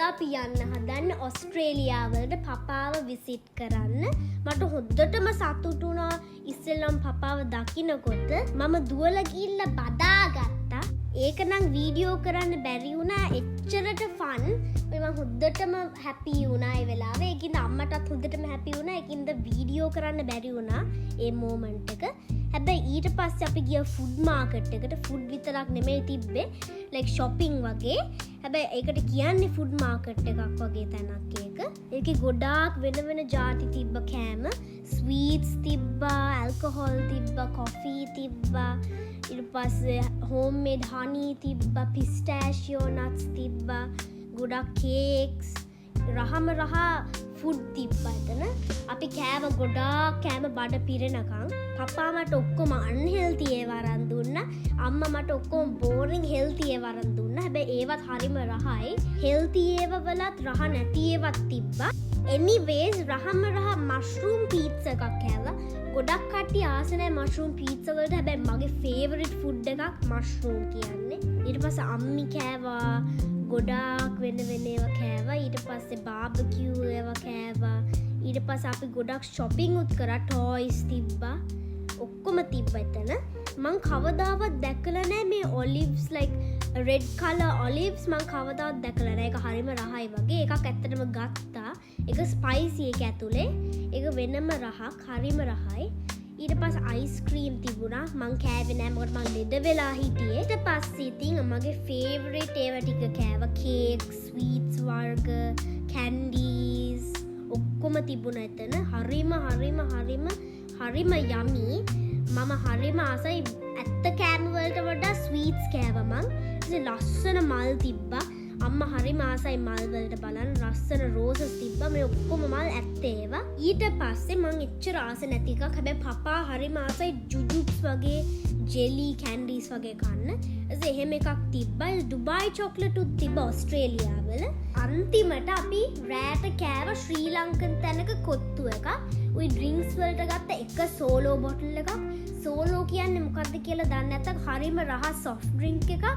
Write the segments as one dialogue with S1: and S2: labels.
S1: අපි යන්න හදන්නේ ඔස්ට්‍රේලියාවලට පපාව විසිට් කරන්න. මට හොද්දටම සතුටු වුණා ඉස්සෙල්ලම පපාව දකින්නකොට. මම දුවලා ගිහිල්ලා බදාගත්තා. ඒක නම් වීඩියෝ කරන්න බැරි වුණා. එච්චරට ෆන්. මම හොද්දටම හැපි වුණා ඒ වෙලාවේ. ඒකින්ද අම්මටත් හොද්දටම හැපි වුණා. ඒකින්ද වීඩියෝ කරන්න බැරි වුණා ඒ මොමන්ට් එක. හැබැයි ඊට පස්සේ අපි ගියා ෆුඩ් මාකට් එකට. ෆුඩ් විතරක් නෙමෙයි තිබ්බේ. ලයික් shopping වගේ. හැබැයි ඒකට කියන්නේ ෆුඩ් මාකට් එකක් වගේ තැනක් ඒක. ඒකේ ගොඩාක් වෙන වෙන ಜಾති තිබ්බ කෑම. ස්වීට්ස් තිබ්බා, ඇල්කොහොල් තිබ්බා, කොෆී තිබ්බා. ඊට පස්සේ හෝම්මේඩ් හනි තිබ්බා, පිස්ටෑෂියෝ නට්ස් තිබ්බා, ගොඩක් කේක්ස්, රහම රහ ෆුඩ් තිබ්බා එතන. අපි කෑම ගොඩාක් කෑම බඩ පිරෙනකම්. පපා මට ඔක්කොම අන්හෙල්ති ඒවා අරන් දුන්නා. අම්මා මට ඔක්කොම බෝරින් හෙල්ති ඒවා අරන් දුන්නා. හැබැයි ඒවත් හරිම රහයි. හෙල්ති ඒවා වලත් රහ නැති ඒවත් තිබ්බා. anyways රහම රහ මෂ්රූම් පීට්සා එකක් කෑවා. ගොඩක් කට්ටිය ආස නැහැ මෂ්රූම් පීට්සා වලට. හැබැයි මගේ ෆේවරිට් ෆුඩ් එකක් මෂ්රූම් කියන්නේ. ඊට පස්සේ අම්මි කෑවා. ගොඩාක් වෙන වෙන ඒවා කෑවා. ඊට පස්සේ බාබකියු ඒවා කෑවා. ඊට පස්සේ අපි ගොඩක් shopping උත් කරා. ටොයිස් තිබ්බා. ඔක්කොම තිබ්බා එතන. මං කවදාවත් දැකලා නැහැ මේ ඔලිව්ස් like red color olives මං කවදාවත් දැකලා නැහැ. ඒක හරිම රහයි වගේ. එකක් ඇත්තටම ගත්තා. ඒක ස්පයිසි එක ඇතුලේ. ඒක වෙනම රහක්. හරිම රහයි. ඊට පස්සේ අයිස්ක්‍රීම් තිබුණා. මං කෑවේ නැහැ මොකද මං ලෙඩ වෙලා හිටියේ. ඊට පස්සේ ඉතින් මගේ ෆේවරිට් ඒවා ටික කෑවා. කේක්, ස්වීට්ස් වර්ග, කැන්ඩීස් ඔක්කොම තිබුණා එතන. හරිම යමි. මම හරිම ආසයි. ඇත්ත කෑම වලට වඩා ස්වීට්ස් කෑවා මං. ඉතින් ලස්සන මල් තිබ්බා. අම්මා හරිම ආසයි මල් වලට බලන්න. ලස්සන රෝසස් තිබ්බා. මේ ඔක්කොම මල් ඇත්ත ඒවා. ඊට පස්සේ මං එච්චර ආස නැති එකක්. හැබැයි පපා හරිම ආසයි ජුජුබ්ස් වගේ ජෙලි කැන්ඩීස් වගේ කන්න. ඉතින් එහෙම එකක් තිබ්බා. ඩුබායි චොක්ලට් උත් තිබ්බා ඔස්ට්‍රේලියාවල. අන්තිමට අපි රෑට කෑවා ශ්‍රී ලංකන් තැනක කොත්තු එකක්. උයි ඩ්‍රින්ක්ස් වලට ගත්ත එක සෝලෝ බොටල් එකක්. සෝලෝ කියන්නේ මොකක්ද කියලා දන්නේ නැත්නම් හරිම රහස් සොෆ්ට් ඩ්‍රින්ක් එකක්.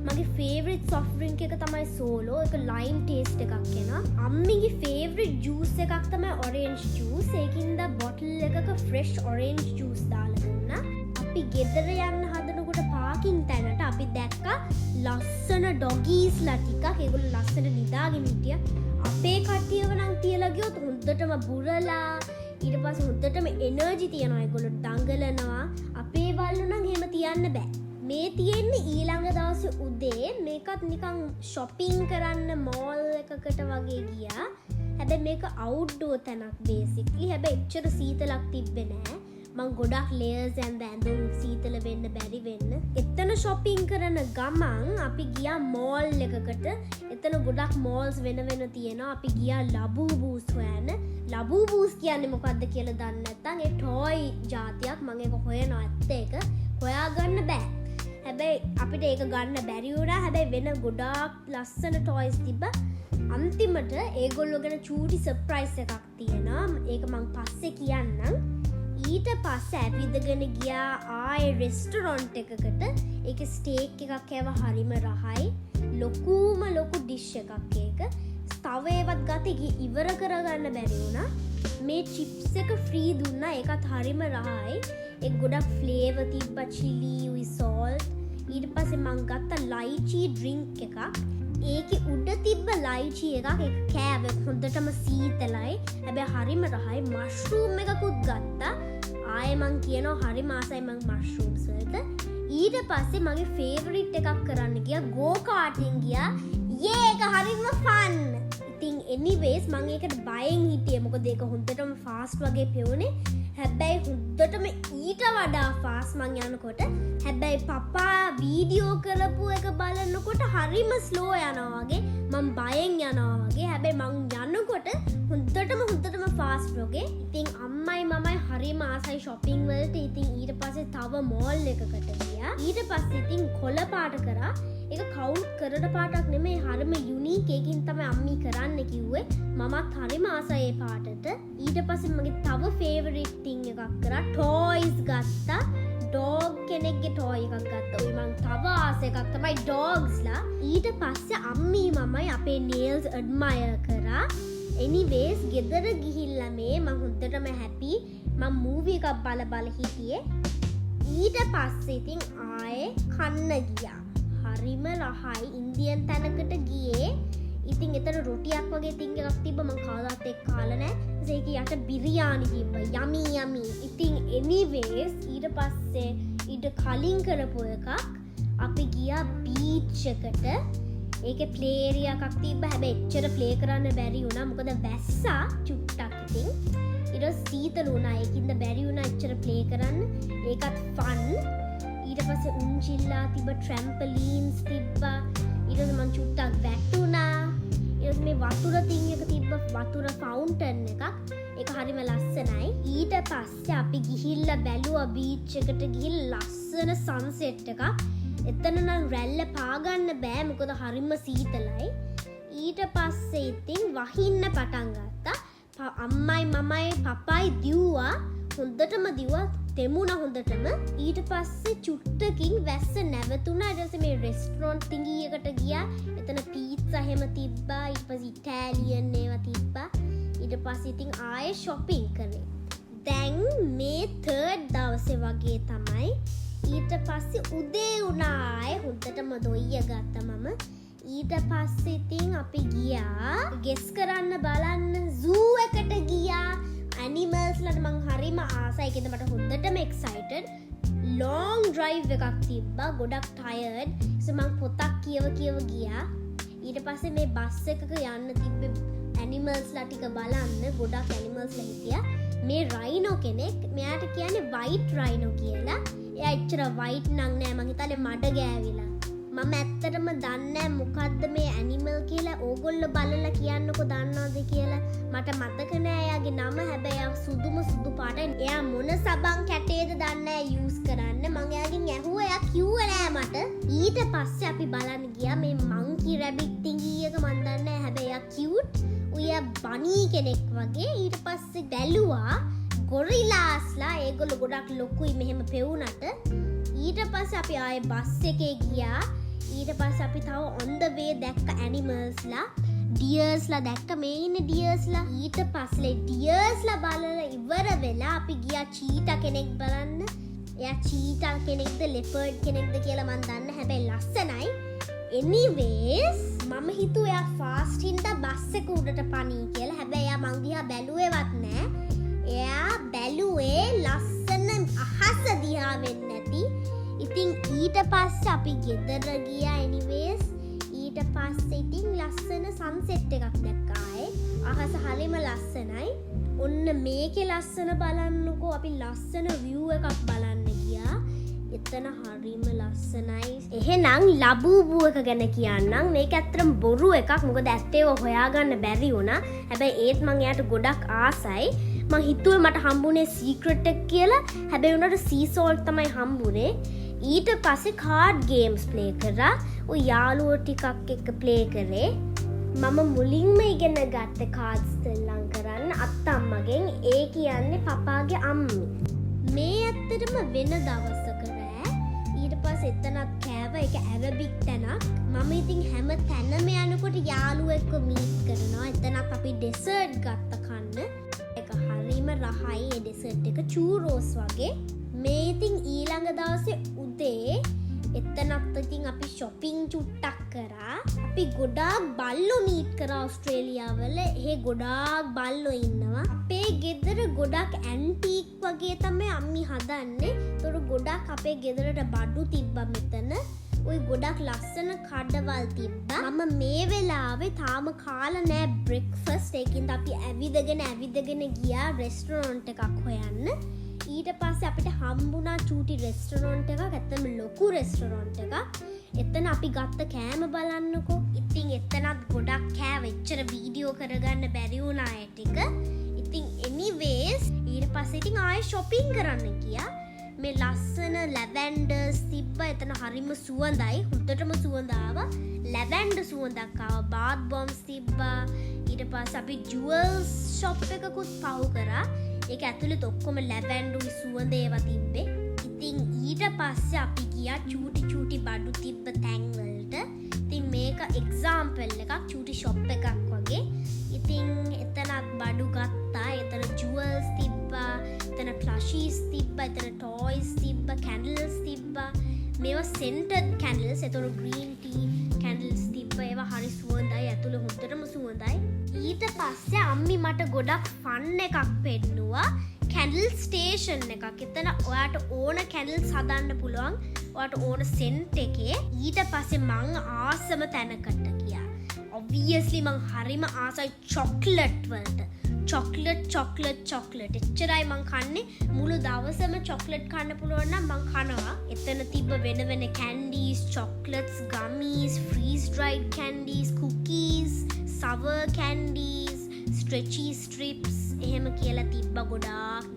S1: මගේ ෆේවරිට් සොෆ්ට් ඩ්‍රින්ක් එක තමයි සෝලෝ. ඒක ලයිම් ටේස්ට් එකක් එනවා. අම්මිගේ ෆේවරිට් ජූස් එකක් තමයි ඔරෙන්ජ් ජූස්. ඒකින්ද බොටල් එකක ෆ්‍රෙෂ් ඔරෙන්ජ් ජූස් දාලා දුන්නා. අපි ගෙදර යන්න හදනකොට පාකින් තැනට අපි දැක්කා ලස්සන ඩොගීස්ලා ටිකක්. ඒගොල්ලෝ ලස්සන නිදාගෙන හිටියා. අපේ කට්ටියව නම් තියලා ගියොත් හොඳටම බුරලා ඊට පස්සේ හොඳටම එනර්ජි තියනවා. ඒගොල්ලෝ දඟලනවා. අපේ බල්ලෝ නම් එහෙම තියන්න බෑ. මේ තියෙන්නේ ඊළඟ දවසේ උදේ. මේකත් නිකන් shopping කරන්න මෝල් එකකට වගේ ගියා. හැබැයි මේක outdoor තැනක් basically. හැබැයි එච්චර සීතලක් තිබ්බේ නෑ. මං ගොඩක් layers ඇඳුම් සීතල වෙන්න බැරි වෙන්න. එතන shopping කරන ගමන් අපි ගියා මෝල් එකකට. එතන ගොඩක් malls වෙන තියෙනවා. අපි ගියා ලබූබූස් හොයන්න. ලබූබූස් කියන්නේ මොකක්ද කියලා දන්නේ නැත්නම් ඒ ටොයි జాතියක්. මම ඒක හොයනවා ඇත්ත ඒක. හොයාගන්න බෑ. හැබැයි අපිට ඒක ගන්න බැරි වුණා. හැබැයි වෙන ගොඩාක් ලස්සන ටොයිස් තිබ්බා. අන්තිමට ඒගොල්ලෝ ගැන චූටි සර්ප්‍රයිස් එකක් තියෙනවා. ඒක මං පස්සේ කියන්නම්. ඊට පස්සේ ඇවිදගෙන ගියා ආයේ රෙස්ටොරන්ට් එකකට. ඒකේ ස්ටේක් එකක් කෑවා. හරිම රහයි. ලොකු ඩිෂ් එකක් ඒක. තව ඒවත් ගත්තේ ඉවර කරගන්න බැරි වුණා. මේ චිප්ස් එක ෆ්‍රී දුන්නා. ඒකත් හරිම රහයි. ඒක ගොඩක් ෆ්ලේවර් තිබ්බා. චිලි, උයි සෝල්ට්. ඊට පස්සේ මං ගත්තා ලයිචි ඩ්‍රින්ක් එකක්. ඒකේ උඩ තිබ්බ ලයිචි එකක්. ඒක කෑවේ හොඳටම සීතලයි. හැබැයි හරිම රහයි. මෂ්රූම් එකකුත් ගත්තා. ආයේ මං කියනවා හරිම ආසයි මං මෂ්රූම්ස් වලට. ඊට පස්සේ මගේ ෆේවරිට් එකක් කරන්න ගියා. ගෝ කාටින් ගියා. ඒක හරිම ෆන්. ඉතින් anyways මම ඒකට බයෙන් හිටියේ. මොකද ඒක හොඳටම ෆාස්ට් වගේ පෙවුනේ. හැබැයි හොඳටම ඊට වඩා ෆාස්ට් මං යනකොට. හැබැයි පපා වීඩියෝ කරපු එක බලනකොට හරිම ස්ලෝ යනවා වගේ. මම බයෙන් යනවා වගේ. හැබැයි මං යනකොට හොඳටම ෆාස්ට් වගේ. ඉතින් අම්මයි මමයි හරිම ආසයි shopping වලට. ඉතින් ඊට පස්සේ තව මෝල් එකකට ගියා. ඊට පස්සේ ඉතින් කොළ පාට කරා. ඒක කවුන්ට් කරන පාටක් නෙමෙයි. හරිම යුනික්. ඒකින් තමයි අම්මි කරන්න කිව්වේ. මමත් හරිම ආසයි ඒ පාටට. ඊට පස්සේ මගේ තව ෆේවරිට් තින් එකක් කරා. ටොයිස් ගත්තා. ඩෝග් කෙනෙක්ගේ ටෝයි එකක් ගත්තා. ඔය මං තව ආස එකක් තමයි ඩෝග්ස්ලා. ඊට පස්සේ අම්මී මමයි අපේ නේල්ස් ඇඩ්මයර් කරා. එනිවේස් ගෙදර ගිහිල්ලා මේ මං හොඳටම හැපි. මං මූවි එකක් බල හිටියේ. ඊට පස්සේ ඉතින් ආයේ කන්න ගියා. හරිම රහයි. ඉන්දියන් තැනකට ගියේ. ඉතින් එතන රොටියක් වගේ තින් එකක් තිබ්බ මං කවදාවත් ඒක කාලා නැහැ. ඒක යට බිරියානි තිබ්බ. යමි. ඉතින් එනිවේස් ඊට පස්සේ ඊට කලින් කරපු එකක් අපි ගියා බීච් එකට. ඒකේ ප්ලේ ඒරියා එකක් තිබ්බ. හැබැයි එච්චර ප්ලේ කරන්න බැරි වුණා. මොකද වැස්සා චුට්ටක් ඉතින්. ඊට සීතල වුණා. ඒකින්ද බැරි වුණා එච්චර ප්ලේ කරන්න. ඒකත් ෆන්. ඊට පස්සේ උන්චිල්ලා තිබ්බ ට්‍රැම්පලීන්ස් තිබ්බා. ඊට පස්සේ මං චුට්ටක් වැටුණා. ඊට මේ වතුර තින් එක තිබ්බ වතුර ෆවුන්ටන් එකක්. ඒක හරිම ලස්සනයි. ඊට පස්සේ අපි ගිහිල්ලා බැලුවා බීච් එකට ගිහිල්ලා ලස්සන සන්සෙට් එකක්. එතන නම් රැල්ල පාගන්න බෑ මොකද හරිම සීතලයි. ඊට පස්සේ ඉතින් වහින්න පටන් ගත්තා. අම්මයි මමයි පපයි දිව්වා. හොඳටම දිව්වා. තෙමුණා හොඳටම. ඊට පස්සේ චුට්ටකින් වැස්ස නැවතුණා. ඊට පස්සේ මේ රෙස්ටොරන්ට් තිඟියකට ගියා. එතන පීට්සා හැම තිබ්බා. ඊට පස්සේ ඉටාලියන් ඒවා තිබ්බා. ඊට පස්සේ ඉතින් ආයේ shopping කරේ. දැන් මේ 3rd දවසේ වගේ තමයි. ඊට පස්සේ උදේ වුණා ආයේ හොඳටම දොයිය ගත්තා මම. ඊට පස්සේ ඉතින් අපි ගියා ගෙස් කරන්න බලන්න zoo එකට ගියා. ඇනිමල්ස් ලට මං හරිම ආසයි. ඒකද මට හොඳටම එක්සයිටඩ්. ලොං ඩ්‍රයිව් එකක් තිබ්බා. ගොඩක් ටයර්ඩ්. so මං පොතක් කියව ගියා. ඊට පස්සේ මේ බස් එකක යන්න තිබ්බේ ඇනිමල්ස්ලා ටික බලන්න. ගොඩක් ඇනිමල්ස්ලා හිටියා. මේ රයිනෝ කෙනෙක් මෙයාට කියන්නේ වයිට් රයිනෝ කියලා. එයා එච්චර වයිට් නම් නෑ. මං හිතන්නේ මඩ ගෑවිලා. මම ඇත්තටම දන්නේ මොකද්ද මේ ඇනිමල් කියලා. ඕගොල්ලෝ බලලා කියන්නකෝ දන්නවද කියලා. මට මතක නෑ එයාගේ නම. හැබැයි එයා සුදු පාටයි. එයා මොන සබන් කැටේද දන්නේ නෑ යූස් කරන්න. මං එයාගෙන් ඇහුවා. එයා කිව්වේ නෑ මට. ඊට පස්සේ අපි බලන්න ගියා මේ මංකි රැබිට් තිඟී එක. මන් දන්නේ නෑ. හැබැයි එයා කියුට්. ඔය බනී කෙනෙක් වගේ. ඊට පස්සේ බැලුවා ගොරිලාස්ලා. ඒගොල්ලෝ ගොඩක් ලොකුයි මෙහෙම පෙවුනට. ඊට පස්සේ අපි ආයේ බස් එකේ ගියා. ඊට පස්සේ අපි තව on the way දැක්ක ඇනිමල්ස්ලා. ඩියර්ස්ලා දැක්ක. මේ ඉන්නේ ඩියර්ස්ලා. ඊට පස්සේ ඩියර්ස්ලා බලලා ඉවර වෙලා අපි ගියා චීටා කෙනෙක් බලන්න. එයා චීටා කෙනෙක්ද ලෙපර්ඩ් කෙනෙක්ද කියලා මන් දන්නේ. හැබැයි ලස්සනයි. anyways මම හිතුවා එයා ෆාස්ට් හින්දා බස් එක උඩට පණී කියලා. හැබැයි එයා මං දිහා බැලුවේවත් නෑ. එයා බැලුවේ ලස්සන අහස දිහා වෙන්නේ නැති. ඉතින් ඊට පස්සේ අපි ගෙදර ගියා. anyways ඊට පස්සේ ඉතින් ලස්සන සන්සෙට් එකක් දැක්කා. අහස හරිම ලස්සනයි. ඔන්න මේකේ ලස්සන බලන්නකෝ. අපි ලස්සන view එකක් බලන්න ගියා. එතන හරිම ලස්සනයි. එහෙනම් ලබූබු එක ගැන කියන්නම්. මේක ඇත්තටම බොරු එකක්. මොකද ඇත්තේව හොයාගන්න බැරි වුණා. හැබැයි ඒත් මං එයාට ගොඩක් ආසයි. මං හිතුවේ මට හම්බුනේ සීක්‍රට් එක කියලා. හැබැයි උනට සී සෝල්ට් තමයි හම්බුනේ. ඊට පස්සේ කාඩ් ගේම්ස් ප්ලේ කරා. ඔය යාළුවෝ ටිකක් එක්ක ප්ලේ කරේ. මම මුලින්ම ඉගෙන ගත්ත කාඩ්ස් දෙල්ලම් කරන්න අත්තම්මගෙන්. ඒ කියන්නේ පපාගේ අම්මි. මේ ඇත්තටම වෙන දවසක රෑ. ඊට පස්සේ එතනත් කෑව. ඒක ඇරබික් තැනක්. මම ඉතින් හැම තැනම යනකොට යාළුවෝ එක්ක මීට් කරනවා. එතනත් අපි ඩෙසර්ට් ගත්ත කන්න. ඒක හරිම රහයි. ඒ ඩෙසර්ට් එක චූරෝස් වගේ. මේ ඉතින් ඊළඟ දවසේ උදේ එතනත් ඉතින් අපි shopping චුට්ටක් කරා. අපි ගොඩාක් බල්ලෝ මීට් කරා ඕස්ට්‍රේලියාවල. එහෙ ගොඩාක් බල්ලෝ ඉන්නවා. අපේ ගෙදර ගොඩක් ඇන්ටික් වගේ තමයි අම්මි හදන්නේ. ඒතර ගොඩක් අපේ ගෙදරට බඩු තිබ්බා මෙතන. ওই ගොඩක් ලස්සන කඩවල් තිබ්බා. මම මේ වෙලාවේ තාම කාලා නෑ බ්‍රෙක්ෆාස්ට්. ඒකින්ද අපි ඇවිදගෙන ගියා රෙස්ටොරන්ට් එකක් හොයන්න. ඊට පස්සේ අපිට හම්බුණා චූටි රෙස්ටොරන්ට් එකක්. ඇත්තම ලොකු රෙස්ටොරන්ට් එකක්. එතන අපි ගත්ත කෑම බලන්නකෝ. ඉතින් එතනත් ගොඩක් කෑව. එච්චර වීඩියෝ කරගන්න බැරි වුණා ඒ ටික. ඉතින් anyways ඊට පස්සේ ඉතින් ආයෙ shopping කරන්න ගියා. මේ ලස්සන ලැවෙන්ඩර්ස් තිබ්බා. එතන හරිම සුවඳයි. හොඳටම සුවඳ ආවා. ලැවෙන්ඩර් සුවඳක් ආවා. බාත් බොම්ස් තිබ්බා. ඊට පස්සේ අපි ජුවල්ස් ෂොප් එකකුත් පහු කරා. ඒක ඇතුළේ ඔක්කොම ලැවෙන්ඩර් සුවඳ ඒවා තිබ්බේ. ඉතින් ඊට පස්සේ අපි ගියා චූටි බඩු තිබ්බ තැන් වලට. ඉතින් මේක එක්සාම්පල් එකක් චූටි ෂොප් එකක් වගේ. ඉතින් එතනත් බඩු ගත්තා. එතන ජුවල්ස් තිබ්බා, එතන ප්ලෂීස් තිබ්බා, එතන ටොයිස් තිබ්බා, කැන්ඩල්ස් තිබ්බා. මේවා සෙන්ටඩ් කැන්ඩල්ස්. එතන ග්‍රීන් ටී කැන්ඩල්ස් තිබ්බා. ඒවා හරි සුවඳයි. ඇතුළේ හොඳටම සුවඳයි. ඊට පස්සේ අම්මි මට ගොඩක් ෆන් එකක් පෙන්නුවා. කැන්ඩල් ස්ටේෂන් එකක්. එතන ඔයාට ඕන කැන්ඩල්ස් හදන්න පුළුවන්. ඔයාට ඕන සෙන්ට් එකේ. ඊට පස්සේ මං ආසම තැනකට ගියා. obviously මං හරිම ආසයි චොක්ලට් වලට. චොක්ලට් එච්චරයි මං කන්නේ. මුළු දවසම චොක්ලට් කන්න පුළුවන් නම් මං කනවා. එතන තිබ්බ වෙන කැන්ඩීස්, චොක්ලට්ස්, ගමීස්, ෆ්‍රීස් ඩ්‍රයිඩ් කැන්ඩීස්, කුකීස්, සවර් කැන්ඩීස්, ස්ට්‍රෙචි ස්ට්‍රිප්ස් එහෙම කියලා තිබ්බා ගොඩාක්.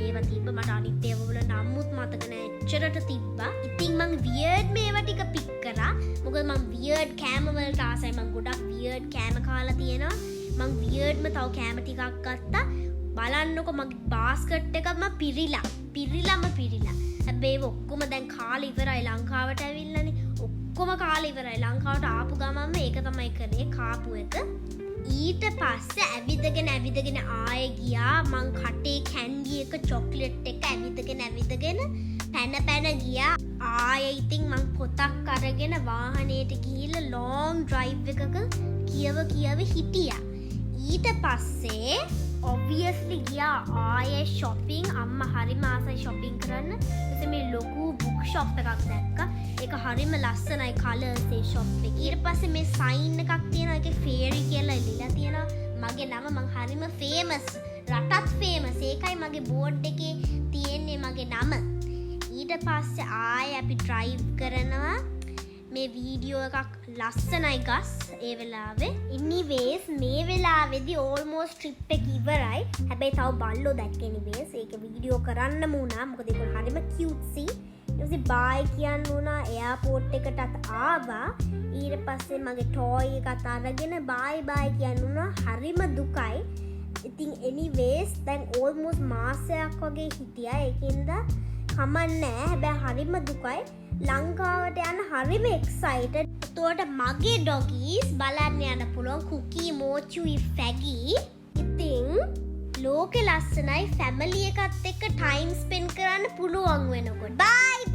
S1: ඒවා තිබ්බ මට අනිත් ඒවා වල නම්මුත් මතක නෑ. එච්චරට තිබ්බා. ඉතින් මං වියර්ඩ් මේවා ටික පික් කරා. මොකද මං වියර්ඩ් කෑම වලට ආසයි. මං ගොඩක් වියර්ඩ් කෑම කාලා තියෙනවා. මං වියර්ඩ්ම තව කෑම ටිකක් ගත්තා. බලන්නකො මගේ බාස්කට් එකම පිරිලා. හැබැයි ඒව ඔක්කොම දැන් කාලා ඉවරයි. ලංකාවට ඇවිල්ලානේ. ඔක්කොම කාලා ඉවරයි. ලංකාවට ආපු ගමන්ම ඒක තමයි කරේ කාපු එක. ඊට පස්සේ ඇවිදගෙන ආයෙ ගියා. මං කටේ කැන්ඩි එක චොක්ලට් එක ඇවිදගෙන පැන ගියා. ආයෙ ඉතින් මං පොතක් අරගෙන වාහනේට ගිහිල්ලා ලොන්ග් ඩ්‍රයිව් එකක කියව හිටියා. ඊට පස්සේ obviously ගියා ආයෙ shopping. අම්මා හරිම ආසයි shopping කරන්න. ඊට මේ ලොකු book shop එකක් දැක්කා. ඒක හරිම ලස්සනයි colours ඒ shop එක. ඊට පස්සේ මේ sign එකක් තියෙනවා. ඒකේ fairy කියලා ලියලා තියෙනවා. මගේ නම මං හරිම famous. රටත් famous. ඒකයි මගේ board එකේ තියෙන්නේ මගේ නම. ඊට පස්සේ ආයෙ අපි drive කරනවා. මේ වීඩියෝ එකක් ලස්සනයි ගස් ඒ වෙලාවේ. anyways මේ වෙලාවේදී almost trip එක ඉවරයි. හැබැයි තව බල්ලෝ දැක්කේ anyways. ඒක වීඩියෝ කරන්නම වුණා. මොකද ඒක හරිම cutesy. ඊට බයි කියන්න උනා. එයාපෝට් එකටත් ආවා. ඊට පස්සේ මගේ toy එකත් අරගෙන බයි කියන්න උනා. හරිම දුකයි. ඉතින් anyways දැන් almost මාසයක් වගේ හිටියා. ඒකින්ද කමන්නේ. හැබැයි හරිම දුකයි. ලංකාවට යන්න හරිම එක්සයිටඩ්. එතකොට මගේ ඩොගීස් බලන්න යන්න පුළුවන්. කුකී, මෝචුයි, ෆැගී. ඉතින් ලෝකෙ ලස්සනයි. ෆැමිලි එකත් එක්ක ටයිම් ස්පෙන්ඩ් කරන්න පුළුවන් වෙනකොට. බයි